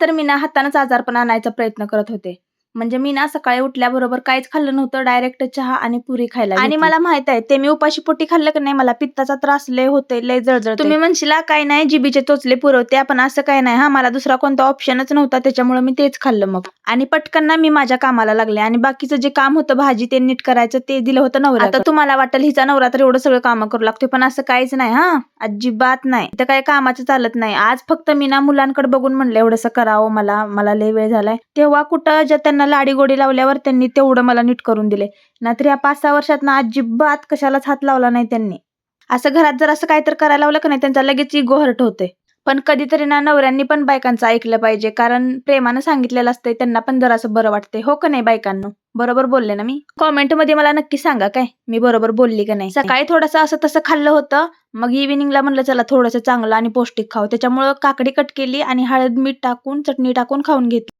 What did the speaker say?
तर मी ना हातानंच आजारपण आणायचा प्रयत्न करत होते. म्हणजे मी ना सकाळी उठल्याबरोबर काहीच खाल्लं नव्हतं. डायरेक्ट चहा आणि पुरी खायला आणि मला माहित आहे ते मी उपाशी पोटी खाल्लं की नाही मला पित्ताचा त्रास लय होते, लय जळजळते. तुम्ही म्हणशीला काय नाही जिभीचे चोचले पुरवते, पण असं काय नाही हा. मला दुसरा कोणता ऑप्शनच नव्हता, त्याच्यामुळे मी तेच खाल्लं मग. आणि पटकन ना मी माझ्या कामाला लागले आणि बाकीचं जे काम होतं भाजी ते नीट करायचं ते दिलं होतं नवऱ्याला. आता तुम्हाला वाटेल हिचा नवरा तर एवढं सगळं काम करू लागतो, पण असं काहीच नाही हा, अजिबात नाही. इथं काय कामाचं चालत नाही. आज फक्त मी ना मुलांकडे बघून म्हणलं एवढंसं करावं, मला लय वेळ झालाय. तेव्हा कुठं ज्या त्यांना लाडी गोडी लावल्यावर त्यांनी तेवढं मला नीट करून दिले. नाहीतर या 5-6 वर्षात ना अजिबात कशालाच हात लावला नाही त्यांनी. असं घरात जर असं काहीतरी करायला लावलं की नाही त्यांचा लगेच इगो हर्ट होते. पण कधीतरी ना नवऱ्यांनी पण बायकांचं ऐकलं पाहिजे, कारण प्रेमानं सांगितलेलं असतंय त्यांना पण जरासं बरं वाटतंय. हो का नाही बायकांनो? बरोबर बोलले ना मी? कॉमेंटमध्ये मला नक्की सांगा काय मी बरोबर बोलली का नाही. सकाळी थोडंसं असं तसं खाल्लं होतं, मग इव्हिनिंगला म्हणलं चला थोडंसं चांगलं आणि पौष्टिक खाऊ. त्याच्यामुळं काकडी कट केली आणि हळद मीठ टाकून चटणी टाकून खाऊन घेतली.